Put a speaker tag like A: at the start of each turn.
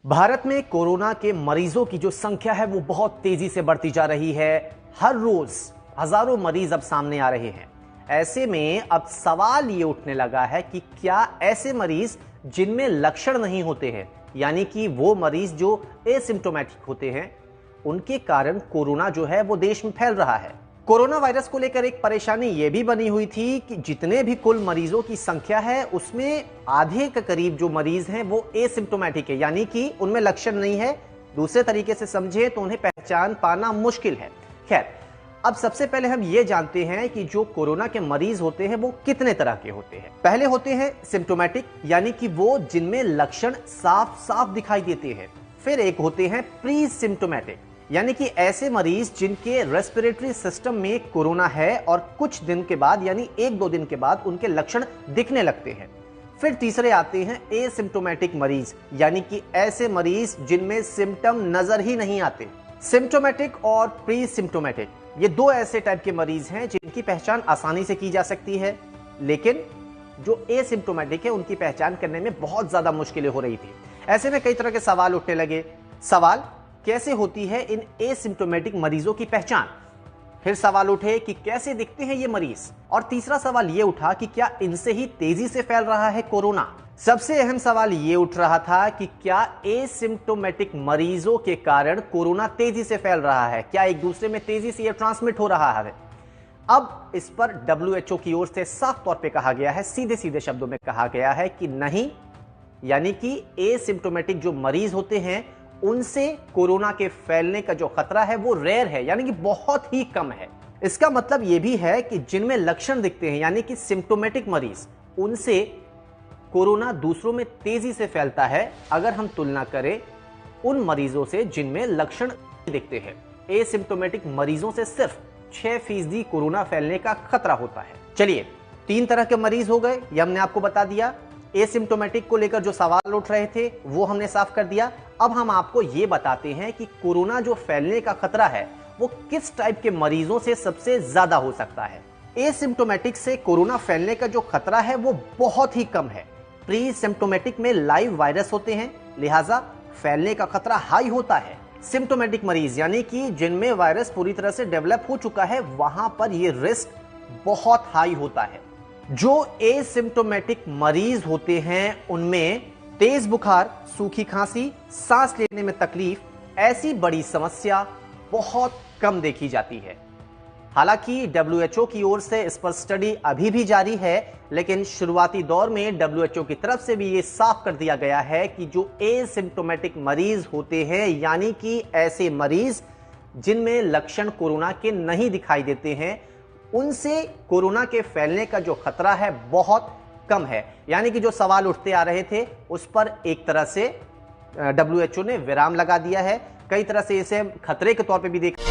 A: भारत में कोरोना के मरीजों की जो संख्या है वो बहुत तेजी से बढ़ती जा रही है। हर रोज हजारों मरीज अब सामने आ रहे हैं। ऐसे में अब सवाल ये उठने लगा है कि क्या ऐसे मरीज जिनमें लक्षण नहीं होते हैं, यानी कि वो मरीज जो एसिम्प्टोमेटिक होते हैं, उनके कारण कोरोना जो है वो देश में फैल रहा है। कोरोना वायरस को लेकर एक परेशानी ये भी बनी हुई थी कि जितने भी कुल मरीजों की संख्या है उसमें आधे के करीब जो मरीज हैं वो एसिम्प्टोमेटिक है, यानी कि उनमें लक्षण नहीं है। दूसरे तरीके से समझे तो उन्हें पहचान पाना मुश्किल है। खैर, अब सबसे पहले हम ये जानते हैं कि जो कोरोना के मरीज होते हैं वो कितने तरह के होते हैं। पहले होते हैं सिम्प्टोमेटिक, यानी कि वो जिनमें लक्षण साफ साफ दिखाई देते हैं। फिर एक होते हैं प्री सिम्प्टोमेटिक, यानी कि ऐसे मरीज जिनके रेस्पिरेटरी सिस्टम में कोरोना है और कुछ दिन के बाद यानी 1-2 दिन के बाद उनके लक्षण दिखने लगते हैं। फिर तीसरे आते हैं एसिम्प्टोमेटिक मरीज, यानी कि ऐसे मरीज जिनमें सिम्टम नजर ही नहीं आते। सिम्प्टोमेटिक और प्री सिम्प्टोमेटिक ये दो ऐसे टाइप के मरीज हैं जिनकी पहचान आसानी से की जा सकती है, लेकिन जो एसिम्प्टोमेटिक है उनकी पहचान करने में बहुत ज्यादा मुश्किलें हो रही थी। ऐसे में कई तरह के सवाल उठने लगे। सवाल, कैसे होती है इन एसिम्प्टोमेटिक मरीजों की पहचान? फिर सवाल उठे कि कैसे दिखते हैं ये मरीज, और तीसरा सवाल ये उठा कि क्या इनसे ही तेजी से फैल रहा है कोरोना। सबसे अहम सवाल ये उठ रहा था कि क्या एसिम्प्टोमेटिक मरीजों के कारण कोरोना तेजी से फैल रहा है, क्या एक दूसरे में तेजी से ये ट्रांसमिट हो रहा है। अब इस पर WHO की ओर से साफ तौर पे कहा गया है, सीधे सीधे शब्दों में कहा गया है कि नहीं, यानी कि एसिम्प्टोमेटिक जो मरीज होते हैं उनसे कोरोना के फैलने का जो खतरा है वो रेयर है, यानी कि बहुत ही कम है। इसका मतलब यह भी है कि जिनमें लक्षण दिखते हैं, यानी कि सिम्प्टोमेटिक मरीज, उनसे कोरोना दूसरों में तेजी से फैलता है अगर हम तुलना करें उन मरीजों से जिनमें लक्षण दिखते हैं। एसिम्प्टोमेटिक मरीजों से सिर्फ 6% कोरोना फैलने का खतरा होता है। चलिए, 3 तरह के मरीज हो गए, यह हमने आपको बता दिया। एसिम्प्टोमेटिक को लेकर जो सवाल उठ रहे थे वो हमने साफ कर दिया। अब हम आपको ये बताते हैं कि कोरोना जो फैलने का खतरा है वो किस टाइप के मरीजों से सबसे ज्यादा हो सकता है। एसिम्प्टोमेटिक से कोरोना फैलने का जो खतरा है वो बहुत ही कम है। प्री सिम्प्टोमेटिक में लाइव वायरस होते हैं, लिहाजा फैलने का खतरा हाई होता है। सिम्प्टोमेटिक मरीज, यानी कि जिनमें वायरस पूरी तरह से डेवलप हो चुका है, वहां पर यह रिस्क बहुत हाई होता है। जो एसिम्प्टोमेटिक मरीज होते हैं उनमें तेज बुखार, सूखी खांसी, सांस लेने में तकलीफ, ऐसी बड़ी समस्या बहुत कम देखी जाती है। हालांकि WHO की ओर से इस पर स्टडी अभी भी जारी है, लेकिन शुरुआती दौर में WHO की तरफ से भी ये साफ कर दिया गया है कि जो एसिम्प्टोमेटिक मरीज होते हैं, यानी कि ऐसे मरीज जिनमें लक्षण कोरोना के नहीं दिखाई देते हैं, उनसे कोरोना के फैलने का जो खतरा है बहुत कम है। यानी कि जो सवाल उठते आ रहे थे उस पर एक तरह से WHO ने विराम लगा दिया है। कई तरह से इसे खतरे के तौर पे भी देखा।